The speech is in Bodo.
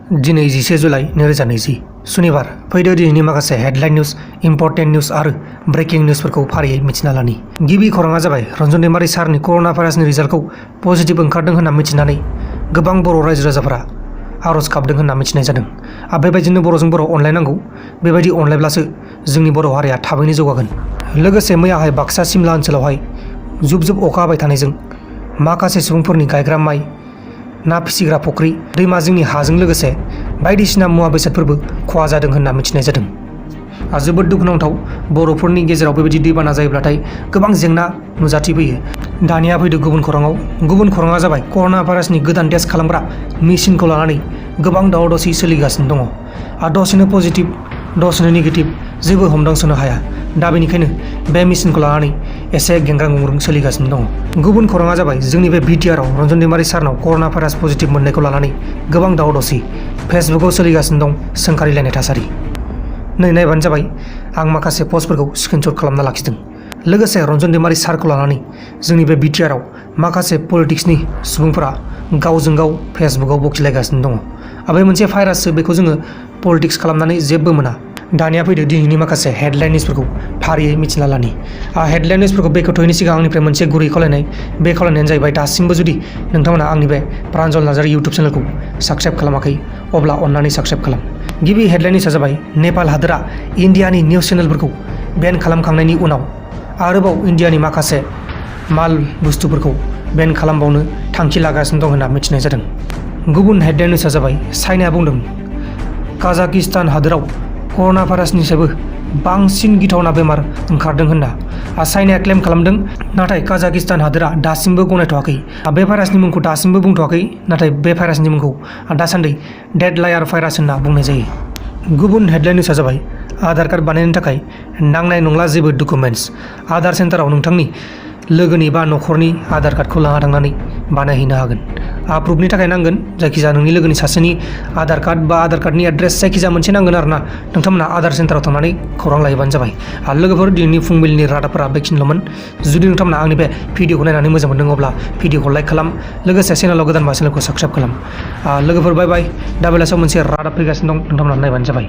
दिनै 11 जुलाइ 2020 सुनिबार फैदो दिनैनि माखासे हेडलाइन निउज इम्पर्टेन्ट निउज आरो ब्रेकिं निउजफोरखौ फारियै मिथिना लानि। गिबि खौराङा जाबाय रन्जन दैमारि सारनि कर'ना भाइरासनि रिजाल्टखौ पजिटिभ ओंखारदों होनना मिथिनानै गोबां बर' रायजो राजाफोरा आर'ज गाबदों होनना मिथिनाय जादों। बेबायदिनो बर'जों बर' अनलायनांगौ, बेबायदि अनलायब्लासो जोंनि बर' हारिया थाबैनो जौगागोन। लोगोसे मैयाहाय बाक्सा सिमला ओनसोलावहाय जुब जुब अखा हाबाय थानायजों माखासे सुबुंफोरनि गायग्रा माइ, ना फिसिग्रा फुख्रि, दैमा जिंनि हाजों लोगोसे बायदिसिना मुवा बेसादफोरबो खहा जादों होनना मिथिनाय जादों। जोबोद दुखुनांथाव, बर'फोरनि गेजेराव बेबायदि दैबाना जायोब्लाथाय गोबां जेंना नुजाथिफैयो। दानिया फैदो गुबुन खौराङा जाबाय कर'ना भाइरासनि गोदान टेस्ट खालामग्रा मेसिनखौ लानानै गोबां दावराव दावसि सोलिगासिनो दङ। दसेनो पजिटिभ, दसेनो नेगेटिभ, जेबो हमदांसनो हाया। दा बेनिखायनो बे मेसिनखौ लानानै एसे गेंग्रां गुंग्रुं सोलिगासिनो दङ। गुबुन खौराङा जाबाय जोंनि बे बिटिआरआव रन्जन दैमारि सारनाव कर'ना भाइरास पजिटिभ मोननायखौ लानानै गोबां दावराव दावसि, फेसबुकआव सोलिगासिनो दं सोंखारिलायनाय थासारि। नै नायबानो जाबाय, आं माखासे पस्टफोरखौ स्क्रिनशट खालामना लाखिदों। लोगोसे रन्जन दैमारि सारखौ लानानै जोंनि बे बिटिआरआव माखासे पलिटिक्सनि सुबुंफोरा गावजों गाव फेसबुकआव बखिलायगासिनो दङ। बे मोनसे भाइराससो, बेखौ जोङो पलिटिक्स खालामनानै जेबो मोना। दानिया फैदो दिनैनि माखासे हेडलाइन निउजफोरखौ फारियै मिथिना लानि। हेडलाइन निउजफोरखौ बेखेवथ'यैनि सिगां आंनिफ्राय मोनसे गुरै खावलायनाय, बे खावलायनायानो जाहैबाय दासिमबो जुदि नोंथांमोना आंनि बे प्रान्जल नार्जारी इउटुब चेनेलखौ साबस्क्राइब खालामाखै अब्ला अन्नानै साबस्क्राइब खालाम। गिबि हेडलाइन निउसआ जाबाय नेपाल हादोरा इन्डियानि निउस चेनेलफोरखौ बेन खालामखांनायनि उनाव आरोबाव इन्डियानि माखासे माल बुस्थुफोरखौ बेन खालामबावनो थांखि लागासिनो दं होनना मिथिनाय जादों। गुबुन हेडलाइन निउसआ जाबाय चाइनाया बुंदों काजाकिस्तान हादोराव कर'ना भाइरासनिफ्रायबो बांसिन गिथावना बेमार ओंखारदों होनना चाइनाया क्लेम खालामदों, नाथाय काजाकिस्तान हादोरा दासिमबो गनायथ'वाखै। बे भाइरासनि मुंखौ दासिमबो बुंथ'वाखै, नाथाय बे भाइरासनि मुंखौ दासान्दि डेड लायार भाइरास होनना बुंनाय जायो। गुबुन हेडलाइन निउसआ जाबाय आधार कार्ड बानायनो थाखाय नांनाय नंला जेबो डकुमेन्टस। आधार सेन्टाराव नोंथांनि लोगोनि बा न'खरनि आधार कार्डखौ लाना थांनानै बानायहैनो हागोन। प्रुफनि थाखाय नांगोन जायखिजाया नोंनि लोगोनि सासेनि आधार कार्ड बा आधार कार्डनि एड्रेस जायखिजाया मोनसे नांगोन आरोना। नोंथांमोना आधार सेन्टाराव थांनानै खौरां लायोबानो जाबाय। लोगोफोर, दिनैनि फुंबिलिनि रादाबफोरा बेखिनिल'मोन। जुदि नोंथांमोना आंनि बे भिडिअखौ नायनानै मोजां मोनदों अब्ला भिडिअखौ लाइक खालाम, लोगोसे चेनेलाव गोदानबा चेनेलखौ साबस्क्राइब खालाम। लोगोफोर, बाय बाय। दा बेलासियाव मोनसे रादाब फैगासिनो दं, नोंथांमोना नायबानो जाबाय।